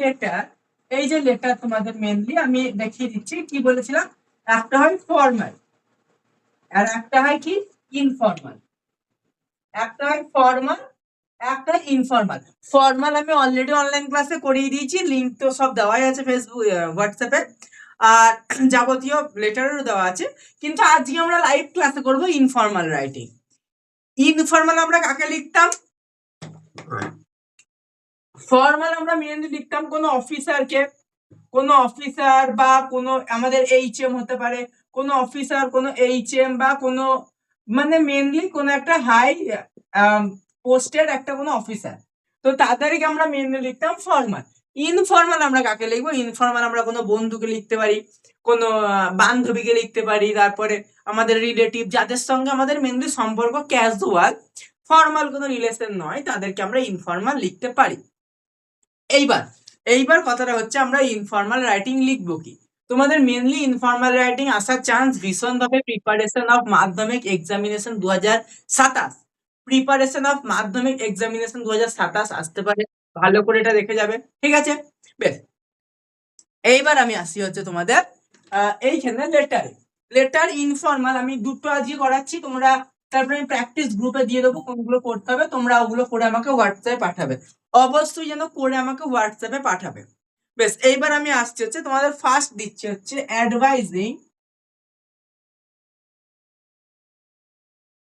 Letter, এই যে letter তোমাদের মেনলি আমি দেখিয়ে দিচ্ছি কি বলেছিলাম, একটা হয় ফর্মাল আর একটা হয় কি ইনফর্মাল। একটা হয় ফর্মাল, একটা ইনফর্মাল। ফর্মাল আমি অলরেডি অনলাইন ক্লাসে করিয়ে দিয়েছি, লিংক তো সব দেওয়াই আছে ফেসবুক হোয়াটসঅ্যাপে, আর যাবতীয় লেটারেরও দেওয়া আছে। কিন্তু আজকে আমরা লাইভ ক্লাসে করব ইনফর্মাল রাইটিং। ইনফর্মাল আমরা কাকে লিখতাম? ফর্মাল আমরা মেনলি লিখতাম কোনো অফিসারকে, কোনো অফিসার বা কোনো আমাদের এইচএম হতে পারে, কোনো অফিসার, কোনো এইচএম বা কোনো মানে মেনলি কোনো একটা হাই পোস্টের একটা কোনো অফিসার, তো তাদেরকে আমরা মেনলি লিখতাম ফর্মাল। ইনফর্মাল আমরা কাকে লিখবো? ইনফর্মাল আমরা কোনো বন্ধুকে লিখতে পারি, কোনো বান্ধবীকে লিখতে পারি, তারপরে আমাদের রিলেটিভ যাদের সঙ্গে আমাদের মেনলি সম্পর্ক ক্যাজুয়াল, ফর্মাল কোনো রিলেশন নয়, তাদেরকে আমরা ইনফর্মাল লিখতে পারি। এইবার কথাটা হচ্ছে আমরা ইনফর্মাল রাইটিং লিখবো কি? তোমাদের মেনলি ইনফর্মাল রাইটিং আসার চান্স ভীষণ ভাবে প্রিপারেশন অফ মাধ্যমিক এক্সামিনেশন 2027, প্রিপারেশন অফ মাধ্যমিক এক্সামিনেশন 2027 আসতে পারে, ভালো করে এটা দেখে যাবে, ঠিক আছে? বেশ, এইবার আমি আসি হচ্ছে তোমাদের এইখানে লেটারে। লেটার ইনফর্মাল আমি দুটো আজকে করাচ্ছি, তোমরা তারপরে আমি প্র্যাকটিস গ্রুপে দিয়ে দেবো কোনগুলো করতে হবে, তোমরা ওগুলো করে আমাকে হোয়াটসঅ্যাপে পাঠাবে, অবশ্যই যেন করে আমাকে হোয়াটসঅ্যাপে পাঠাবে। বেশ, এইবার আমি আসছি হচ্ছে তোমাদের ফার্স্ট দিচ্ছি হচ্ছে অ্যাডভাইজিং।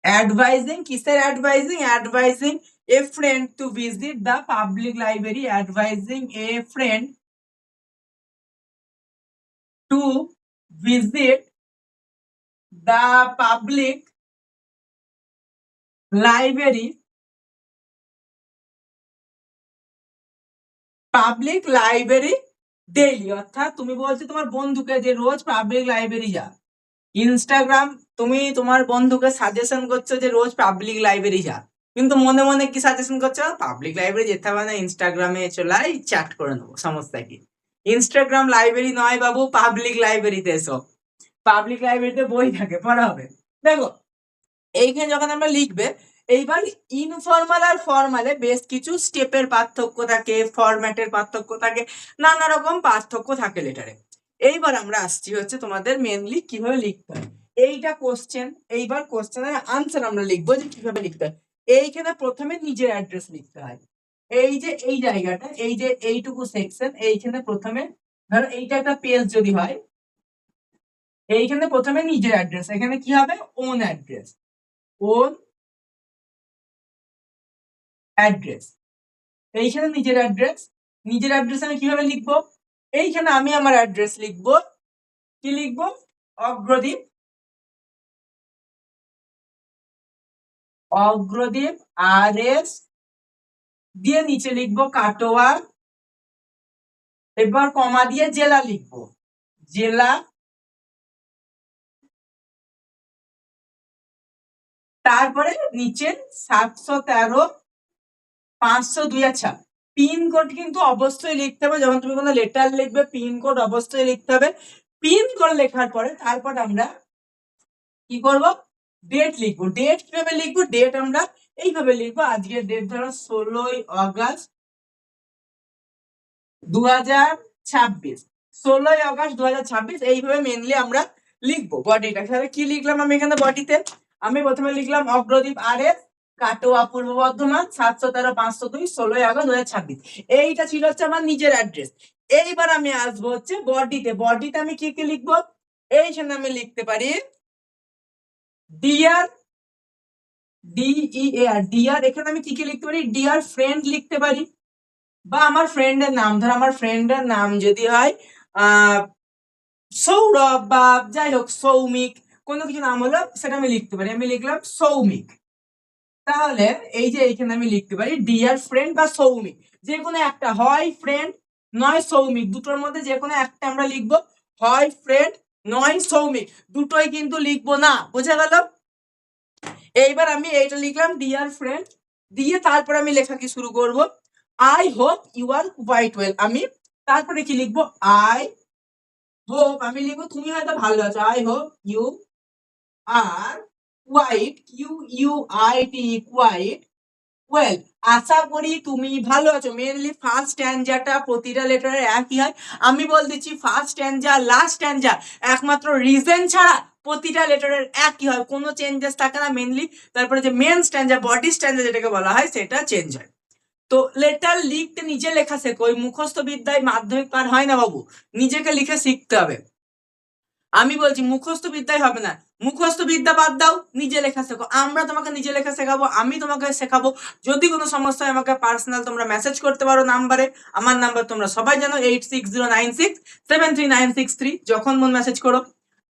অ্যাডভাইজিং কিসের advising? Advising a friend to visit the public library, advising a friend to visit the public library, public library daily. অর্থাৎ তুমি বলছো তোমার বন্ধুকে যে রোজ পাবলিক লাইব্রেরি যা। ইনস্টাগ্রাম, তুমি তোমার বন্ধুকে সাজেশন করছো যে রোজ পাবলিক লাইব্রেরি যা, কিন্তু মনে মনে কি সাজেশন করছো? পাবলিক লাইব্রেরি যেতে হবে না, ইনস্টাগ্রামে চলাই চ্যাট করে নেবো, সমস্যা কি? ইনস্টাগ্রাম লাইব্রেরি নয় বাবু, পাবলিক লাইব্রেরিতে এসো, পাবলিক লাইব্রেরিতে বই থাকে, পড়া হবে। দেখো এইখানে যখন আমরা লিখবে, এইবার ইনফর্মাল আর ফর্মালে বেশ কিছু স্টেপের পার্থক্য থাকে, ফরম্যাটের পার্থক্য থাকে, নানা রকম পার্থক্য থাকে লেটারে। এইবার আমরা আসছি হচ্ছে তোমাদের মেনলি কিভাবে লিখতে হয়। এইটা কোশ্চেন, এইবার কোশ্চেনের আনসার আমরা লিখবো যে কিভাবে লিখতে হয়। এইখানে প্রথমে নিজের অ্যাড্রেস লিখতে হয়, এই যে এই জায়গাটা, এই যে এইটুকু সেকশন, এইখানে প্রথমে ধরো এইটা একটা পেজ যদি হয়, এইখানে প্রথমে নিজের অ্যাড্রেস, এখানে কি হবে? ওন অ্যাড্রেস, ওন অ্যাড্রেস, এইখানে নিজের অ্যাড্রেস। নিজের অ্যাড্রেস আমি কিভাবে লিখবো? এইখানে আমি আমার অ্যাড্রেস লিখবো, কি লিখবো? অগ্রদীপ, অগ্রদীপ RS দিয়ে নিচে লিখবো কাটোয়া, এবার কমা দিয়ে জেলা লিখবো, জেলা, তারপরে নিচে 713-502। আচ্ছা, পিনকোড কিন্তু অবশ্যই লিখতে হবে, যখন তুমি কোনো লেটার লিখবে পিনকোড অবশ্যই লিখতে হবে। পিনকোড লেখার পরে তারপর আমরা কি করব? ডেট লিখবো। ডেট কিভাবে লিখবো? ডেট আমরা এইভাবে লিখবো, আজকের ডেট ধরো 16ই অগাস্ট 2026, 16ই অগাস্ট 2026, এইভাবে মেনলি আমরা লিখবো বডিটা। তাহলে কি লিখলাম আমি এখানে বডিতে? আমি প্রথমে লিখলাম অগ্রদীপ RS, কাটোয়া পূর্ব বর্ধমান 713-502, 16ই অগাস্ট 2026। এইটা ছিল হচ্ছে আমার নিজের অ্যাড্রেস। এইবার আমি আসবো হচ্ছে বডিতে। বডিতে আমি কি কি লিখবো? এইখানে আমি লিখতে পারি ডিয়ার, DEAR, ডিয়ার। এখানে আমি কি কি লিখতে পারি? ডিয়ার ফ্রেন্ড লিখতে পারি, বা আমার ফ্রেন্ডের নাম, ধর আমার ফ্রেন্ডের নাম যদি হয় সৌরভ বা যাই হোক সৌমিক, কোনো কিছু নাম হলো সেটা আমি লিখতে পারি, আমি লিখলাম সৌমিক। তাহলে এই যে এইখানে আমি লিখতে পারি ডিয়ার ফ্রেন্ড বা সৌমিক, যে কোনো একটা, হয় ফ্রেন্ড নয় সৌমিক, দুটোর মধ্যে যে কোনো একটা আমরা লিখবো, হয় ফ্রেন্ড নয় সৌমিক, দুটোই কিন্তু লিখবো না, বোঝা গেল? এইবার আমি এইটা লিখলাম ডিয়ার ফ্রেন্ড, দিয়ে তারপর আমি লেখা কি শুরু করব, I hope you are quite well. আমি তারপরে কি লিখবো? আই হোপ, আমি লিখবো তুমি হয়তো ভালো আছো, I hope you are quite, QUIT, quite well, আশা করি তুমি ভালো আছো। মেনলি ফার্স্ট স্ট্যান্ডাটা প্রতিটা লেটারের একই হয়। আমি বল দিচ্ছি ফার্স্ট স্ট্যান্ডা লাস্ট স্ট্যান্ডা একমাত্র রিজন ছাড়া প্রতিটা লেটারের একই হয়, কোনো চেঞ্জেস থাকে না মেনলি। তারপরে যে মেন স্ট্যান্ডা বডি স্ট্যান্ডা যেটাকে বলা হয় সেটা চেঞ্জ হয়। তো লেটার লিখতে নিজে লেখা শেখো, ওই মুখস্থ বিদ্যায় মাধ্যমিক পার হয় না বাবু, নিজেকে লিখে শিখতে হবে। আমি বলছি মুখস্থ বিদ্যায় হবে না, মুখস্থ বিদ্যা বাদ দাও, নিজে লেখা শেখো। আমরা তোমাকে নিজে লেখা শেখাবো, আমি তোমাকে শেখাবো। যদি কোনো সমস্যা হয় আমাকে পার্সোনাল তোমরা মেসেজ করতে পারো নাম্বারে। আমার নাম্বার তোমরা সবাই জানো 8609673963, যখন মন মেসেজ করো।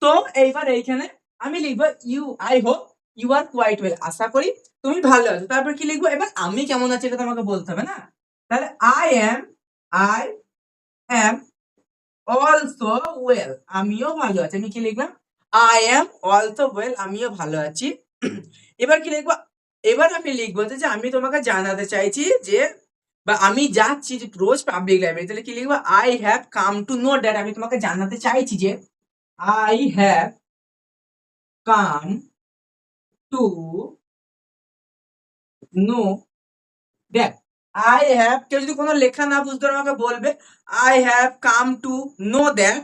তো এইবার এইখানে আমি লিখবো you, I hope you are quite well, আশা করি তুমি ভালো আছো। তারপর কি লিখবো, এবার আমি কেমন আছি এটা তোমাকে বলতে হবে না। তাহলে আই অ্যাম অলসো ওয়েল, আমিও ভালো আছি। আমি কি লিখলাম, আই অ্যাম অলসো ওয়েল, আমিও ভালো আছি। এবার কি লিখবো, এবার আমি লিখবো যে আমি তোমাকে জানাতে চাইছি যে, বা আমি যাচ্ছি যে রোজ পাবলিক লাইব্রেরি, তাহলে কি লিখবো, I have come to know that, আমি তোমাকে জানাতে চাইছি যে I have come to know that. I have, কেউ যদি কোনো লেখা না বুঝতে পারে আমাকে বলবে, I have come to know that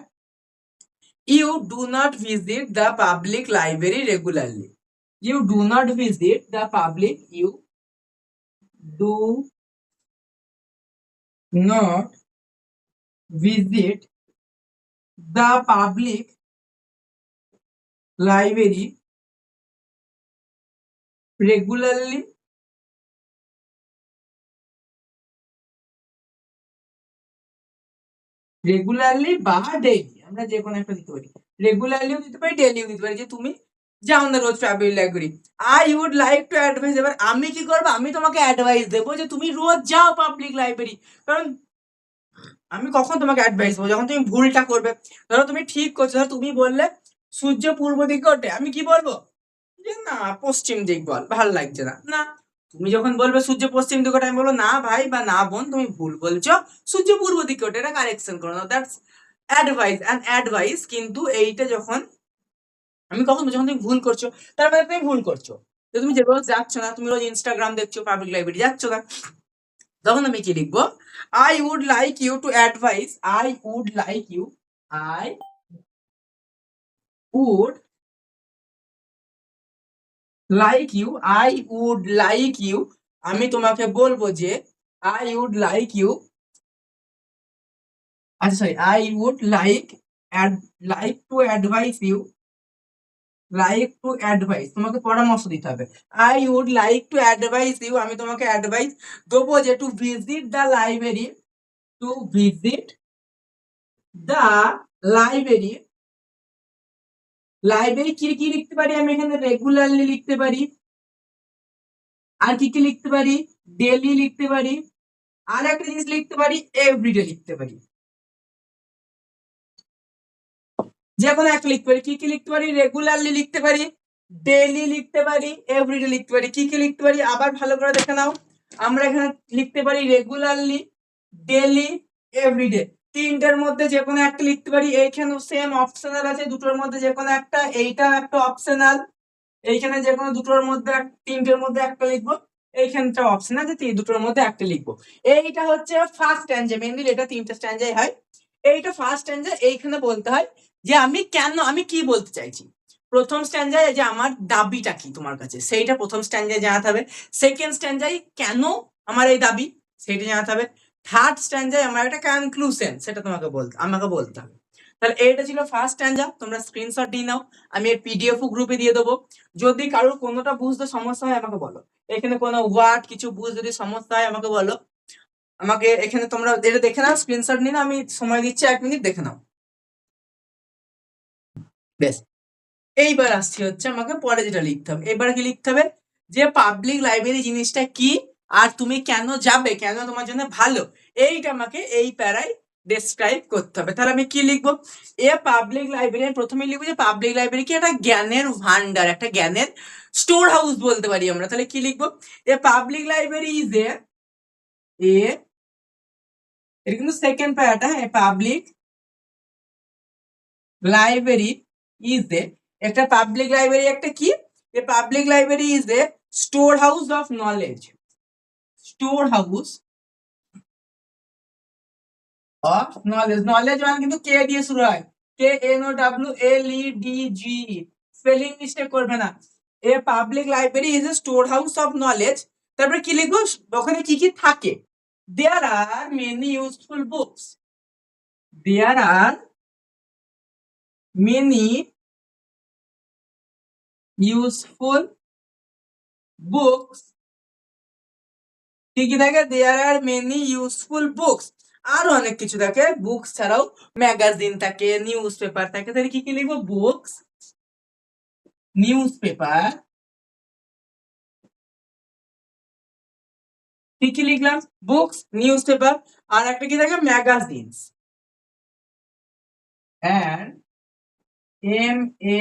you do not visit the public library regularly. You do not visit the public, you do not visit the public library regularly. Regularly বা ডেইলি, আমরা যে কোনো একটা দিতে পারি, রেগুলারলিও দিতে পারি, ডেইলিও দিতে পারি, যে তুমি যাও না রোজ public library. I would like to advise, এবার আমি কি করবো, আমি তোমাকে অ্যাডভাইস দেবো যে তুমি রোজ যাও পাবলিক লাইব্রেরি। কারণ আমি কখন তোমাকে অ্যাডভাইস দেবো, যখন তুমি ভুলটা করবে। ধরো তুমি ঠিক করছো, ধরো তুমি বললে সূর্য পূর্ব দিকে ওঠে, আমি কি বলবো যে না পশ্চিম দিক বল, ভাল লাগছে না। না, তুমি যখন বলবে সূর্য পশ্চিম দিকে ওঠে, আমি বলবো না ভাই বা না বোন তুমি ভুল বলছো, সূর্য পূর্ব দিকে ওঠে, এটা কারেকশন করো না। দ্যাটস অ্যাডভাইস, অ্যান্ড অ্যাডভাইস কিন্তু এইটা যখন আমি কখন বলছি, যখন তুমি ভুল করছো, তার মানে তুমি ভুল করছো। তো তুমি যে রোজ যাচ্ছ না, তুমি রোজ ইনস্টাগ্রাম দেখছো, পাবলিক লাইব্রেরি যাচ্ছ না, তখন আমি কি লিখবো, I would like you to advise, I would like you, I would like you, I would like you, আমি তোমাকে বলবো যে আই উড লাইক ইউ, আচ্ছা sorry, I would like like to advise you, like to advise, তোমাকে পরামর্শ দিতে হবে। I would like to advise you, আমি তোমাকে অ্যাডভাইস দেবো যে to visit the library, to visit the library. Library কি কি লিখতে পারি আমি এখানে, রেগুলারলি লিখতে পারি, আর কি কি লিখতে পারি, ডেলি লিখতে পারি, আর একটা জিনিস লিখতে পারি, এভরিডে লিখতে পারি। যে কোনো একটা লিখতে পারি, কি কি লিখতে পারি, রেগুলারলি লিখতে পারি, ডেইলি লিখতে পারি, এভরিডে লিখতে পারি। কি কি লিখতে পারি আবার ভালো করে দেখে নাও, আমরা এখানে লিখতে পারি রেগুলারলি, ডেইলি, এভরিডে, তিনটার মধ্যে যে কোনো একটা লিখতে পারি। এইখানেও সেম অপশনাল আছে, দুটোর মধ্যে যে কোনো একটা, এইটা একটা অপশনাল, এইখানে যে কোনো দুটোর মধ্যে তিনটের মধ্যে একটা লিখবো, এইখানটা অপশন আছে, দুটোর মধ্যে একটা লিখবো। এইটা হচ্ছে ফার্স্ট স্ট্যান্ডা, মেনলি এটা তিনটা স্ট্যান্ডাই হয়। এইটা ফার্স্ট স্ট্যান্ডা, এইখানে বলতে হয় যে আমি কেন, আমি কি বলতে চাইছি। প্রথম স্ট্যান্ডায় যে আমার দাবিটা কি তোমার কাছে, সেইটা প্রথম স্ট্যান্ডায় জানাতে হবে। সেকেন্ড স্ট্যান্ডায় কেন আমার এই দাবি, সেইটা জানাতে হবে। থার্ড স্ট্যান্ডায় আমার একটা কনক্লুশন, সেটা তোমাকে আমাকে বলতে হবে। তাহলে এইটা ছিল ফার্স্ট স্ট্যান্ডা, তোমরা স্ক্রিনশট নিয়ে নাও, আমি এর পিডিএফ গ্রুপে দিয়ে দেবো। যদি কারোর কোনোটা বুঝতে সমস্যা হয় আমাকে বলো, এখানে কোনো ওয়ার্ড কিছু বুঝতে যদি সমস্যা হয় আমাকে বলো। আমাকে এখানে তোমরা এটা দেখে নাও, স্ক্রিনশট নিয়ে নাও, আমি সময় দিচ্ছি 1 মিনিট, দেখে নাও। বেশ, এইবার আসছি হচ্ছে আমাকে পরে যেটা লিখতে হবে। এবার কি লিখতে হবে, যে পাবলিক লাইব্রেরি জিনিসটা কি, আর তুমি কেন যাবে, কেন তোমার জন্য ভালো, এইটা আমাকে এই প্যারায় ডেসক্রাইব করতে হবে। তাহলে আমি কি লিখবো, এ পাবলিক লাইব্রেরি, প্রথমে লিখবো যে পাবলিক লাইব্রেরি কি, একটা জ্ঞানের ভান্ডার, একটা জ্ঞানের স্টোর হাউস বলতে পারি আমরা। তাহলে কি লিখবো, এ পাবলিক লাইব্রেরি ইজ এটা কিন্তু সেকেন্ড প্যারাটা, হ্যাঁ, পাবলিক লাইব্রেরি ইজ একটা পাবলিক লাইব্রেরি একটা কি, এ public library is a store house of knowledge, store house of knowledge. Knowledge মানে কিন্তু কে দিয়ে শুরু হয়, KNOWLEDGE, স্পেলিং মিস্টেক করবে না। A public library is a store house of knowledge. তারপরে কি লিখবো, ওখানে কি কি থাকে, there are many useful books, there are many useful books. কি কি থাকে, there are many useful books, আরো অনেক কিছু থাকে, বুকস ছাড়াও ম্যাগাজিন থাকে, নিউজ পেপার থাকে। তাহলে কি কি লিখবো, বুকস, নিউজ পেপার, কি কি লিখলাম, বুকস, নিউজ পেপার, আর একটা কি থাকে, ম্যাগাজিনস, এন্ড MA।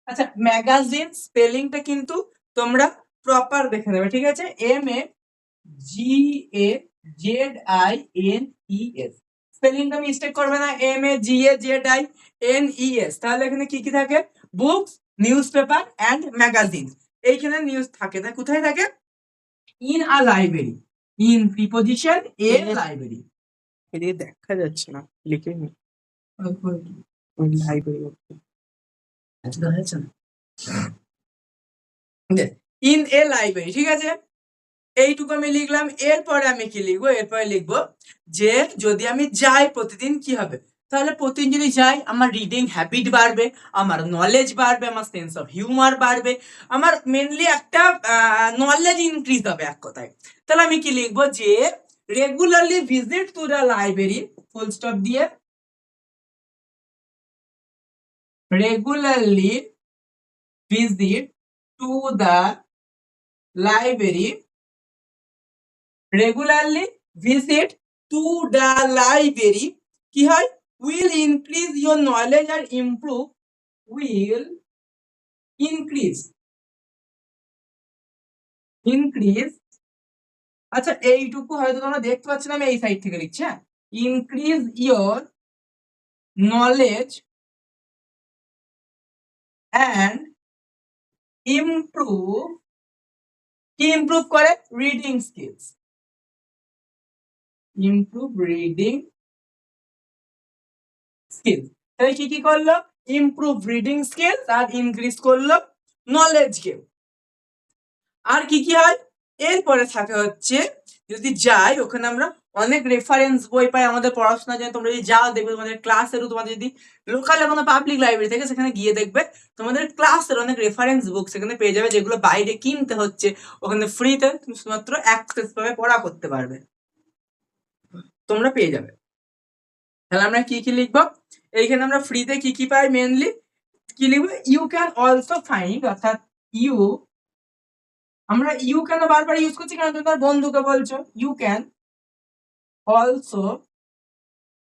আচ্ছা, ম্যাগাজিন স্পেলিংটা কিন্তু তোমরা প্রপার দেখে নেবে, ঠিক আছে, MAGAZINES, স্পেলিংটা মিস্টেক করবে না, MAGAZINES। তাহলে এখানে কি কি থাকে, books, news paper and magazine. এইখানে নিউজ থাকে না, কোথায় থাকে, in a library, in preposition a library. এদিকে দেখা যাচ্ছে না, লিখে নি লাইব্রেরি, দেখা যাচ্ছে না, ইন এ লাইব্রেরি, ঠিক আছে। এইটুকু আমি লিখলাম। এরপরে আমি কি লিখবো, এরপরে লিখবো যে যদি আমি যাই প্রতিদিন কি হবে, তাহলে প্রতিদিন যদি যাই আমার রিডিং হ্যাবিট বাড়বে, আমার নলেজ বাড়বে, আমার সেন্স অফ হিউমার বাড়বে, আমার মেনলি একটা নলেজ ইনক্রিজ হবে এক কথায়। তাহলে আমি কি লিখবো, যে regularly visit to the library, full stop দিয়ে, regularly visit to the library, regularly visit to the library কি হয়, উইল ইনক্রিজ ইয়োর নলেজ আর ইমপ্রুভ, উইল ইনক্রিজ, ইনক্রিজ। আচ্ছা, এইটুকু হয়তো তোমরা দেখতে পাচ্ছ না, আমি এই সাইড থেকে লিখছি, হ্যাঁ, increase your knowledge and improve, কি ইমপ্রুভ করে, reading skills, improve reading skills. তাহলে কি কি করলো, ইমপ্রুভ রিডিং স্কিলস আর ইনক্রিজ করলো নলেজ গেম। আর কি কি হয়, এরপরে থাকে হচ্ছে যদি যাই ওখানে আমরা অনেক রেফারেন্স বই পাই আমাদের পড়াশোনার জন্য। তোমরা যদি যাও দেখবে তোমাদের ক্লাসেরও, তোমাদের যদি লোকালে কোনো পাবলিক লাইব্রেরি থেকে সেখানে গিয়ে দেখবে তোমাদের ক্লাসের অনেক রেফারেন্স বুক সেখানে পেয়ে যাবে, যেগুলো বাইরে কিনতে হচ্ছে, ওখানে ফ্রিতে তুমি শুধুমাত্র অ্যাক্সেস ভাবে পড়া করতে পারবে, তোমরা পেয়ে যাবে। তাহলে আমরা কি কি লিখবো, এইখানে আমরা ফ্রিতে কি কি পাই, মেনলি কি লিখবো, ইউ ক্যান অলসো ফাইন্ড, অর্থাৎ ইউ, আমরা ইউ কেন বারবার ইউজ করছি, কারণ তুমি তোমার বন্ধুকে বলছো, ইউ ক্যান অলসো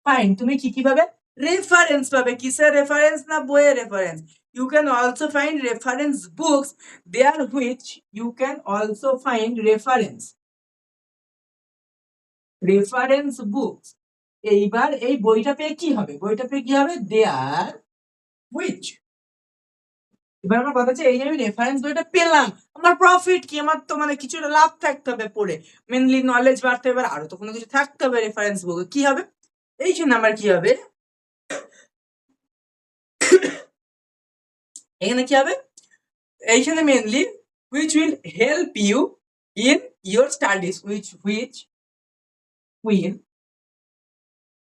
ফাইন্ড, তুমি কি কি পাবে, রেফারেন্স পাবে, কিসের রেফারেন্স, না বইয়ের reference. You can also find reference books there which, you can also find reference, reference books. এইবার এই বইটা পেয়ে কি হবে, বইটা পেয়ে কি হবে, দেয়ার হুইচ। এবার আমার কথা হচ্ছে, এই যে আমি রেফারেন্স বইটা পেলাম, আমার প্রফিট কি, আমার তো মানে কিছুটা লাভ থাকতে হবে পড়ে, মেনলি নলেজ বাড়তে হবে, আরো তো কোনো কিছু থাকতে হবে রেফারেন্স বুকে, কি হবে, এই জন্য আমার কি হবে, এখানে কি হবে, এইখানে mainly which will help you in your studies, which will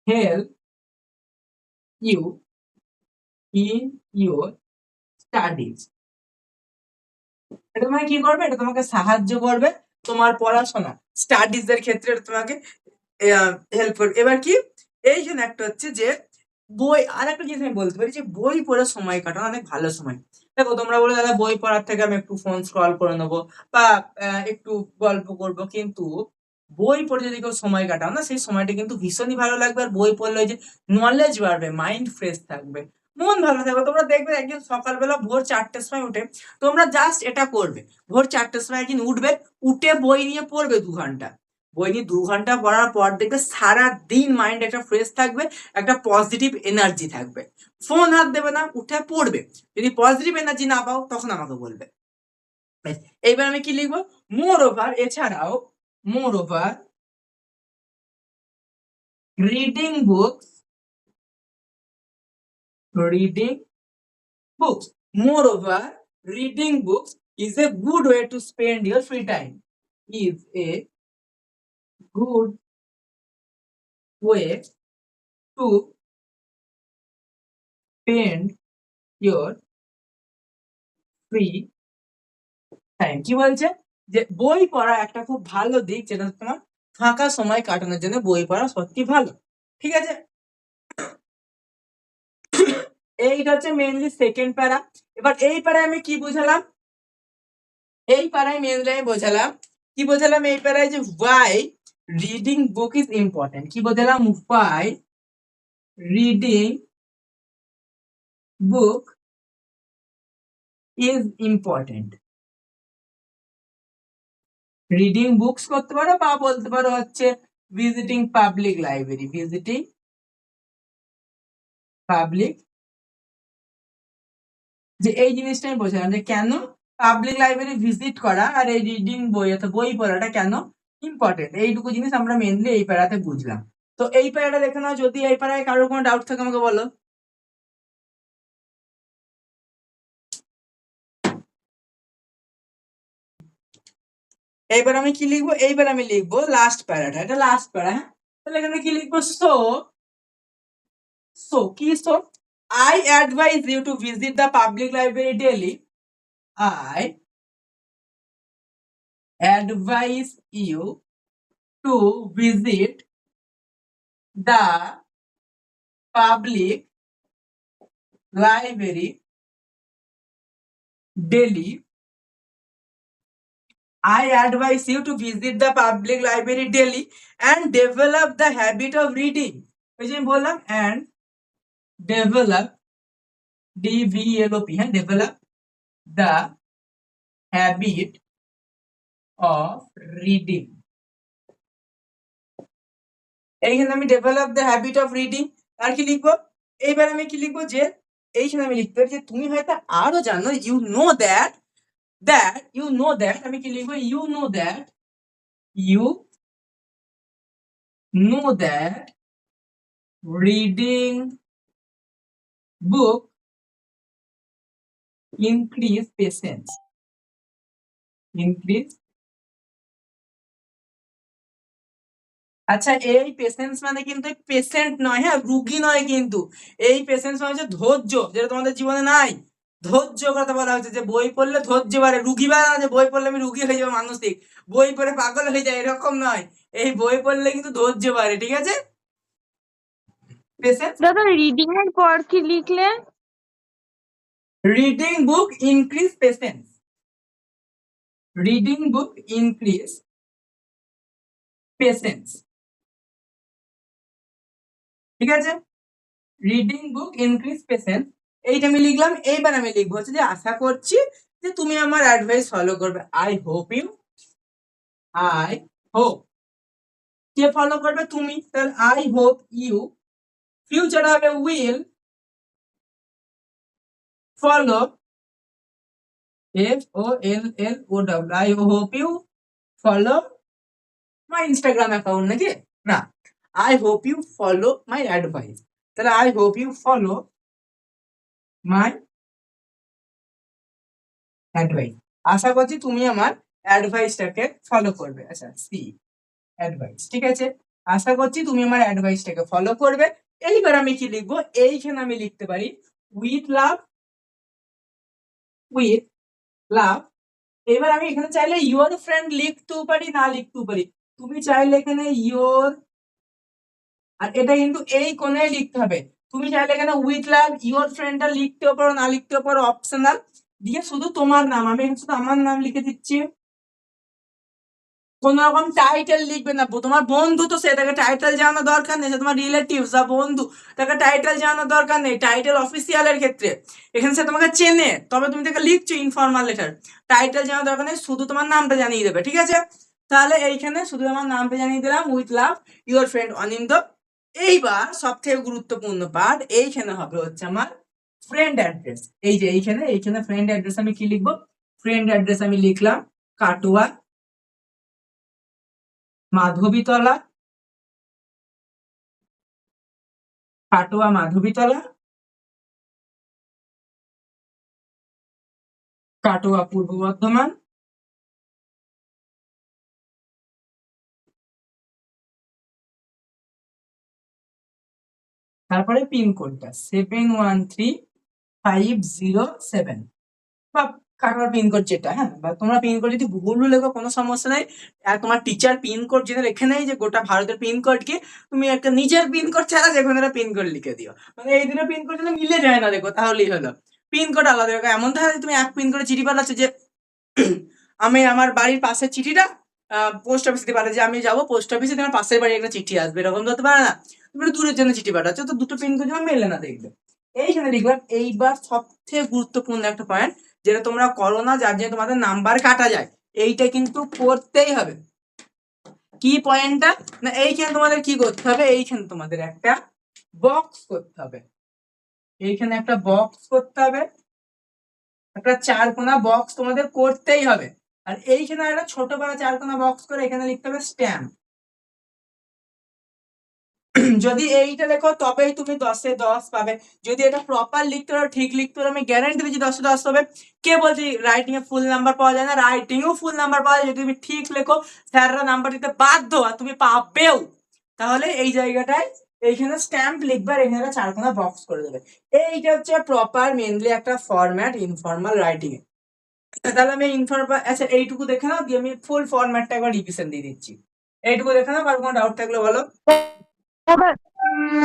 help you in your studies। এটা তোমাকে কি করবে, এটা তোমাকে সাহায্য করবে তোমার পড়াশোনা স্টাডিজ এর ক্ষেত্রে, এটা তোমাকে হেল্প করবে। এবার কি, এইখানে একটা হচ্ছে যে বই, আর একটা জিনিস আমি বলতে পারি যে বই পড়ে সময় কাটানো অনেক ভালো সময়। দেখো তোমরা বলে দাদা বই পড়ার থেকে আমি একটু ফোন স্ক্রল করে নেবো বা একটু গল্প করব, কিন্তু বই পড়ে যদি কেউ সময় কাটাও না, সেই সময়টা কিন্তু ভীষণই ভালো লাগবে। আর বই পড়লে ওই যে নলেজ বাড়বে, মাইন্ড ফ্রেশ থাকবে, মন ভালো থাকবে। তোমরা দেখবে একদিন সকালবেলা ভোর 4টের সময় উঠে তোমরা জাস্ট এটা করবে, ভোর 4টের সময় একদিন উঠবে, উঠে বই নিয়ে পড়বে 2 ঘন্টা, বই নিয়ে 2 ঘন্টা পড়ার পর দেখবে সারা দিন মাইন্ড একটা ফ্রেশ থাকবে, একটা পজিটিভ এনার্জি থাকবে। ফোন হাত দেবে না, উঠে পড়বে। যদি পজিটিভ এনার্জি না পাও তখন আমাকে বলবে। এইবার আমি কি লিখবো, মোর ওভার, এছাড়াও moreover reading books moreover reading books is a good way to spend your free time is a good way to spend your free time কি বলছে যে বই পড়া একটা খুব ভালো দিক যেটা তোমার ফাঁকা সময় কাটানোর জন্য বই পড়া সত্যি ভালো ঠিক আছে এইটা হচ্ছে মেইনলি সেকেন্ড প্যারা এবার এই প্যারায় আমি কি বুঝালাম এই প্যারায় মেইনলি আমি বোঝালাম কি বোঝালাম এই প্যারায় যে why reading book is important কি বোঝালাম why reading book is important reading books করতে পারো বা বলতে পারো হচ্ছে visiting public library visiting public যে এই জিনিসটা আমি বোঝালাম যে কেন পাবলিক লাইব্রেরি ভিজিট করা আর এই রিডিং বই অর্থাৎ বই পড়াটা কেন ইম্পর্টেন্ট এইটুকু জিনিস আমরা মেনলি এই প্যারাতে বুঝলাম তো এই প্যারাটা দেখে নাও যদি এই প্যারায় কারোর কোনো ডাউট থাকে আমাকে বলো এইবার আমি কি লিখবো এইবার আমি লিখবো লাস্ট প্যারাটা এটা লাস্ট প্যারা হ্যাঁ তাহলে এখানে কি লিখবো সো কি so I advise you to visit the public library daily. I advise you to visit the public library daily. I advise you to visit the public library daily and develop the habit of reading. ওই যে আমি বললাম and develop develop হ্যাঁ develop the habit of reading. এইখানে আমি develop the habit of reading আর কি লিখবো এইবার আমি কি লিখবো যে এইখানে আমি লিখতে পারি যে তুমি হয়তো আরো জানো ইউ নো দ্যাট আমি কি লিখবো you know that reading book increase patience আচ্ছা এই পেশেন্স মানে কিন্তু পেশেন্ট নয় হ্যাঁ রুগী নয় কিন্তু এই পেশেন্স মানে হচ্ছে ধৈর্য যেটা তোমাদের জীবনে নাই ধৈর্য কথা বলা হচ্ছে যে বই পড়লে ধৈর্য বাড়ে রুগী বাড়ে না যে বই পড়লে আমি রুগী হয়ে যাবো মানসিক বই পড়ে পাগল হয়ে যায় এরকম নয় এই বই পড়লে কিন্তু ধৈর্য বাড়ে ঠিক আছে পেশেন্স দাদা রিডিং এর পর কি লিখলে reading book increase patience reading book increase patience ঠিক আছে রিডিং বুক ইনক্রিজ পেশেন্স এইটা আমি লিখলাম এইবার আমি লিখবো হচ্ছে যে আশা করছি যে তুমি আমার অ্যাডভাইস ফলো করবে আই হোপ কে ফলো করবে তুমি তাহলে আই হোপ ইউ ফিউচার হবে will follow FOLLOW I hope you follow my Instagram account নাকি না I hope you follow my advice তাহলে I hope you follow my advice আশা করছি তুমি আমার অ্যাডভাইসটাকে ফলো করবে আচ্ছা সি অ্যাডভাইস ঠিক আছে আশা করছি তুমি আমার অ্যাডভাইসটাকে ফলো করবে এইবার আমি কি লিখবো এইখানে আমি লিখতে পারি উইথ লাভ এবার আমি এখানে চাইলে ইউর ফ্রেন্ড লিখতেও পারি না লিখতেও পারি তুমি চাইলে এখানে ইউর আর এটা কিন্তু এই কোণে লিখতে হবে তুমি চাইলে এখানে উইথ লাভ ইউর ফ্রেন্ডটা লিখতেও পারো না লিখতেও পারো অপশনাল দিয়ে শুধু তোমার নাম আমি শুধু আমার নাম লিখে দিচ্ছি কোন রকম টাইটেল লিখবে না তোমার বন্ধু তো সেটাকে টাইটেল জানানো দরকার নেই তোমার রিলেটিভস বা বন্ধু তাকে টাইটেল জানানো দরকার নেই টাইটেল অফিসিয়ালের ক্ষেত্রে এখানে সে তোমাকে চেনে তবে তুমি তাকে লিখছো ইনফর্মাল লেটার টাইটেল জানানো দরকার নেই শুধু তোমার নামটা জানিয়ে দেবে ঠিক আছে তাহলে এইখানে শুধু আমার নামটা জানিয়ে দিলাম উইথ লাভ ইউর ফ্রেন্ড অনিন্দ এইবার সব থেকে গুরুত্বপূর্ণ পার্ট এইখানে হবে হচ্ছে আমার ফ্রেন্ড অ্যাড্রেস এই যে এইখানে ফ্রেন্ড অ্যাড্রেস আমি কি লিখবো ফ্রেন্ড অ্যাড্রেস আমি লিখলাম কাটোয়া মাধবীতলা, কাটোয়া মাধবীতলা, কাটোয়া পূর্ব বর্ধমান, তারপরে পিনকোডটা 713507 বা কাটোয়ার পিনকোড যেটা, হ্যাঁ, বা তোমরা পিনকোড যদি ভুলও লেখো কোনো সমস্যা নাই। আর তোমার টিচার পিনকোড যেটা লেখে নেই যে গোটা ভারতের পিনকোড কি, তুমি একটা নিজের পিনকোড ছাড়া যে কোনো একটা পিনকোড লিখে দিও, মানে এই দুটো পিনকোড যদি মিলে যায় না দেখো তাহলেই হলো। পিনকোড আলাদা দেখো, এমন থাকে যে তুমি এক পিনকোডে চিঠি পাঠাচ্ছ যে আমি আমার বাড়ির পাশের চিঠিটা পোস্ট অফিসে দিতে পারে, যে আমি যাবো পোস্ট অফিসে, তোমার পাশের বাড়ি একটা চিঠি আসবে, এরকম তো হতে পারে না। তুমি একটু দূরের জন্য চিঠি পাঠাচ্ছ, তো দুটো পিনকোড যেমন মেলে না দেখবে। এইখানে লিখলাম। এইবার সবথেকে গুরুত্বপূর্ণ একটা পয়েন্ট যেটা তোমরা করো না, যার জন্য তোমাদের নাম্বার কাটা যায়, এইটা কিন্তু করতেই হবে। কি পয়েন্টটা না, এইখানে তোমাদের কি করতে হবে, এইখানে তোমাদের একটা বক্স করতে হবে, এইখানে একটা বক্স করতে হবে, একটা চারকোনা বক্স তোমাদের করতেই হবে। আর এইখানে একটা ছোট বড় চারকোনা বক্স করে এখানে লিখতে হবে স্ট্যাম্প। যদি এইটা লেখো তবেই তুমি 10-এ 10 পাবে। যদি এটা প্রপার লিখতে পারো, ঠিক লিখতে পারো, আমি গ্যারান্টি দিচ্ছি 10-এ 10 পাবে। কে বলছি রাইটিং এ ফুল নাম্বার পাওয়া যায় না? রাইটিং এও ফুল নাম্বার পাওয়া যায়, যদি তুমি ঠিক লেখো স্যাররা নাম্বার দিতে বাধ্য, আর তুমি পাবেও। তাহলে এই জায়গাটায় এইখানে স্ট্যাম্প লিখবে আর এখানে চারকোনা বক্স করে দেবে। এইটা হচ্ছে প্রপার মেনলি একটা ফরম্যাট ইনফর্মাল রাইটিং এ। তাহলে আমি ইনফর্মাল, আচ্ছা এইটুকু দেখে নাও, দিয়ে আমি ফুল ফরম্যাটটা একবার রিভিশন দিয়ে দিচ্ছি। এইটুকু দেখে নাও, আর কোনো ডাউট থাকলে বলো। দাদা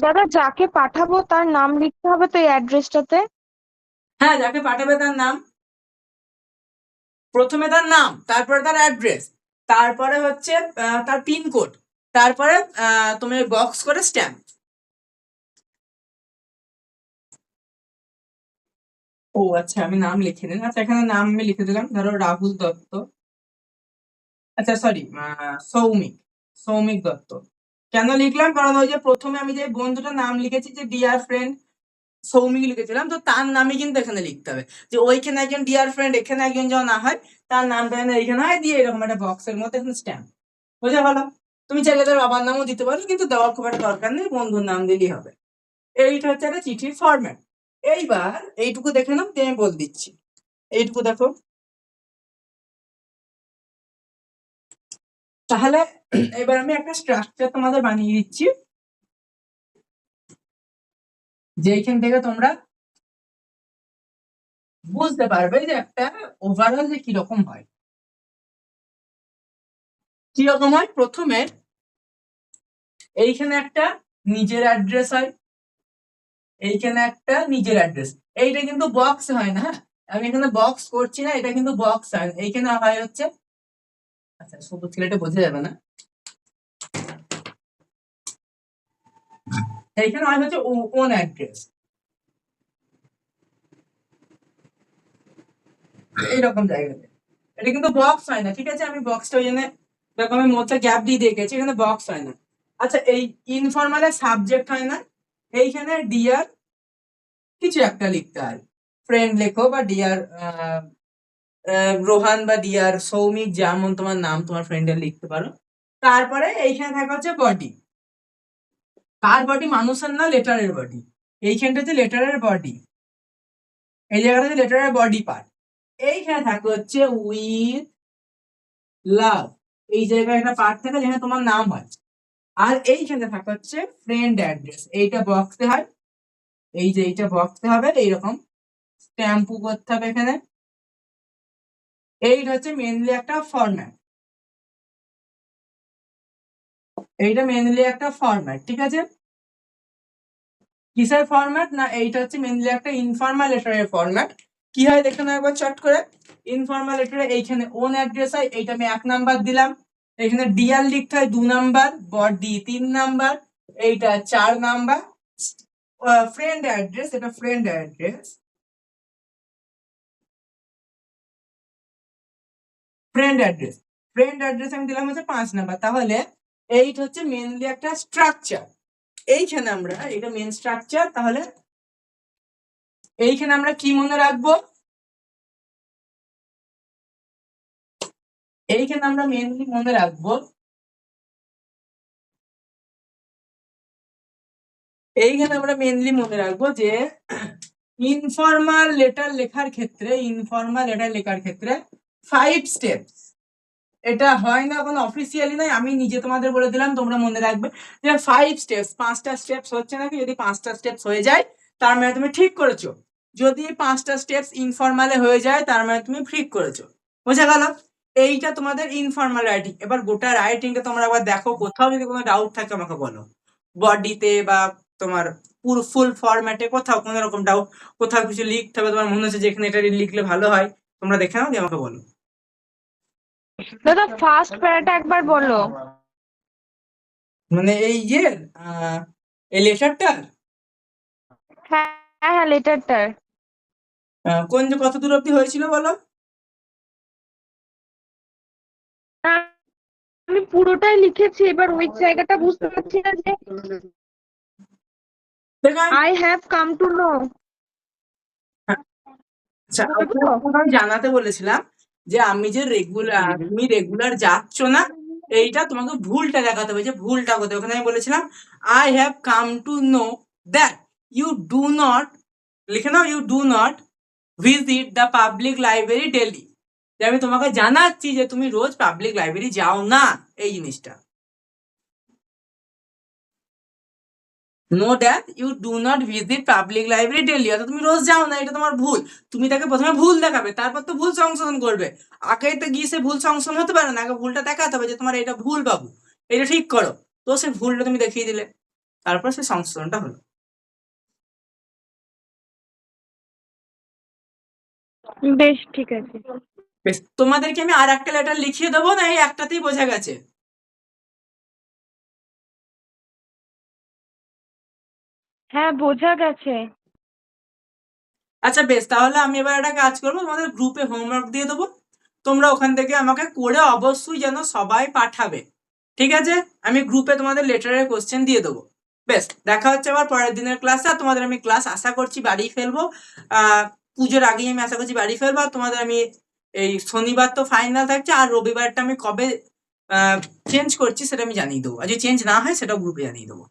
দাদা যাকে পাঠাবো তার নাম লিখতে হবে তো এই অ্যাড্রেসটাতে? হ্যাঁ, যাকে পাঠাবে তার নাম, প্রথমে তার নাম, তারপরে তার অ্যাড্রেস, তারপরে হচ্ছে তার পিনকোড, তারপরে তুমি বক্স করে স্ট্যাম্প। ও আচ্ছা, আমি নাম লিখে দিন। আচ্ছা, এখানে নাম আমি লিখে দিলাম, ধরো রাহুল দত্ত। আচ্ছা সরি, সৌমিক, সৌমিক দত্ত। কেন লিখলাম, কারণ ওই যে প্রথমে আমি যে বন্ধুটার নাম লিখেছি, যে ডিয়ার ফ্রেন্ড সৌমিক লিখেছিলাম, তো তার নামই কিন্তু এখানে লিখতে হবে। যে ওইখানে একজন ডিয়ার ফ্রেন্ড, এখানে একজন যেন না হয়, তার নামটা যেন এইখানে হয়, দিয়ে এরকম একটা বক্সের মধ্যে এখানে স্ট্যাম্প। বোঝা ভালো? তুমি চাইলে তার বাবার নামও দিতে পারো, কিন্তু দেওয়ার খুব একটা দরকার নেই, বন্ধুর নাম দিলেই হবে। এইটা হচ্ছে একটা চিঠির ফরম্যাট। এইবার এইটুকু দেখে নাও, দিয়ে আমি বলে দিচ্ছি। এইটুকু দেখো। তাহলে এবার আমি একটা স্ট্রাকচার তোমাদের বানিয়ে দিচ্ছি, যেইখান থেকে তোমরা বুঝতে পারবে যে একটা ওভারঅল যে কিরকম হয়। কিরকম হয়, প্রথমে এইখানে একটা নিজের অ্যাড্রেস হয়, এইখানে একটা নিজের অ্যাড্রেস। এইটা কিন্তু বক্স হয় না, হ্যাঁ, আমি এখানে বক্স করছি না, এটা কিন্তু বক্স হয় না। এইখানে হয় হচ্ছে, আচ্ছা সবুজ ছেলেটা বোঝা যাবে না, এইখানে হয় হচ্ছে ওন অ্যাড্রেস, এইরকম জায়গাতে। এটা কিন্তু বক্স হয় না, ঠিক আছে? আমি বক্সটা ওই জন্য দেখো আমি মধ্যে গ্যাপ দিয়ে দেখেছি, এখানে বক্স হয় না। আচ্ছা, এই ইনফরমালের সাবজেক্ট হয় না, এইখানে ডিয়ার কিছু একটা লিখতে হয়, ফ্রেন্ড লেখো, বা ডিয়ার রোহান, বা ডিয়ার সৌমিক, যেমন তোমার নাম তোমার ফ্রেন্ডের লিখতে পারো। তারপরে এইখানে থাকা হচ্ছে বডি। কার বডি? মানুষের না, লেটারের বডি। এইখানটা হচ্ছে লেটারের বডি, এই জায়গাটা হচ্ছে লেটারের বডি পার্ট। এইখানে থাকে হচ্ছে উইথ লাভ, এই জায়গায় একটা পার্ট থাকে যেখানে তোমার নাম হয়। আর এইখানে থাকে হচ্ছে ফ্রেন্ড অ্যাড্রেস, এইটা বক্সে হয়, এই যে এইটা বক্সে হবে, এইরকম স্ট্যাম্পু করতে হবে এখানে। এইটা হচ্ছে মেনলি একটা ফরম্যাট, এইটা মেনলি একটা ফরম্যাট, ঠিক আছে? কিসের ফরম্যাট না, এইটা হচ্ছে মেনলি একটা ইনফর্মাল লেটারের ফরম্যাট। কি হয় দেখে নাও একবার চট করে। ইনফর্মাল লেটারে এইখানে ওন অ্যাড্রেস হয়, এইটা আমি 1 নাম্বার দিলাম, এখানে ডিআর লিখতে হয় 2 নাম্বার, বডি 3 নাম্বার, এইটা 4 নাম্বার, ফ্রেন্ড অ্যাড্রেস, এটা friend address, friend address, friend address আমি দিলাম হচ্ছে 5 নাম্বার। তাহলে এইটা হচ্ছে মেনলি একটা স্ট্রাকচার। এইখানে আমরা, এটা মেন স্ট্রাকচার, তাহলে এইখানে আমরা কি মনে রাখবো, এইখানে আমরা মেনলি মনে রাখবো এইখানে আমরা মেনলি মনে রাখবো যে ইনফর্মাল লেটার লেখার ক্ষেত্রে 5 স্টেপস। এটা হয় না কোনো অফিসিয়ালি নয়, আমি নিজে তোমাদের বলে দিলাম, তোমরা মনে রাখবে যে 5 স্টেপস, 5টা স্টেপস হচ্ছে নাকি, যদি 5টা স্টেপস হয়ে যায় তার মানে তুমি ঠিক করেছো, যদি 5টা স্টেপস ইনফর্মালে হয়ে যায় তার মানে তুমি ঠিক করেছো। বোঝা গেল? এইটা তোমাদের ইনফর্মাল রাইটিং। এবার গোটা রাইটিংটা তোমরা একবার দেখো, কোথাও যদি কোনো ডাউট থাকে আমাকে বলো, বডিতে বা তোমার পুরো ফুল ফরম্যাটে কোথাও কোনো রকম ডাউট, কোথাও কিছু লিখতে হবে তোমার মনে হচ্ছে যে এখানে এটা লিখলে ভালো হয়, তোমরা দেখে নাও, দিয়ে আমাকে বলো। দাদা ফার্স্ট প্যারাটা একবার বলো। মানে এই এই লেটারটার হ্যাঁ হ্যাঁ লেটারটার। কোন যে কত দূর অব্দি হয়েছিল বলো? আমি পুরোটাই লিখেছি, এবার ওই জায়গাটা বুঝতে পারছি না যে দেখো I have come to know. আচ্ছা, আপনাকে আমি জানাতে বলেছিলাম যে আমি যে তুমি রেগুলার যাচ্ছ না, এইটা তোমাকে ভুলটা দেখাতে হবে, যে ভুলটা কোথায়। ওখানে আমি বলেছিলাম I have come to know that you do not, লিখে নাও, you do not visit the public library daily. যে আমি তোমাকে জানাচ্ছি যে তুমি রোজ পাবলিক লাইব্রেরি যাও না, এই জিনিসটা। Know that you do not visit public library daily, অর্থাৎ তুমি রোজ যাও না, এটা তোমার ভুল। তুমি তাকে প্রথমে ভুল দেখাবে, তারপর তো ভুল সংশোধন করবে। আগে তো গিয়ে সে ভুল সংশোধন হতে পারে না, আগে ভুলটা দেখাতে হবে যে তোমার এটা ভুল বাবু, এটা ঠিক করো। তো সে ভুলটা তুমি দেখিয়ে দিলে, তারপর সে সংশোধনটা হলো। বেশ ঠিক আছে। বেশ, তোমাদেরকে আমি আর একটা লেটার লিখিয়ে দেবো না, এই একটাতেই বোঝা গেছে? হ্যাঁ বোঝা গেছে। আচ্ছা বেশ, তাহলে আমি এবার একটা কাজ করবো, তোমাদের গ্রুপে হোমওয়ার্ক দিয়ে দেবো, তোমরা ওখান থেকে আমাকে করে অবশ্যই যেন সবাই পাঠাবে, ঠিক আছে? আমি গ্রুপে তোমাদের লেটারের কোশ্চেন দিয়ে দেবো। বেশ, দেখা হচ্ছে আবার পরের দিনের ক্লাসে। আর তোমাদের আমি ক্লাস আশা করছি বাড়ি ফেলবো, পুজোর আগেই আমি আশা করছি বাড়ি ফেলবো। আর তোমাদের আমি এই শনিবার তো ফাইনাল থাকছে, আর রবিবারটা আমি কবে চেঞ্জ করছি সেটা আমি জানিয়ে দেবো, আর যদি চেঞ্জ না হয় সেটাও গ্রুপে জানিয়ে দেবো।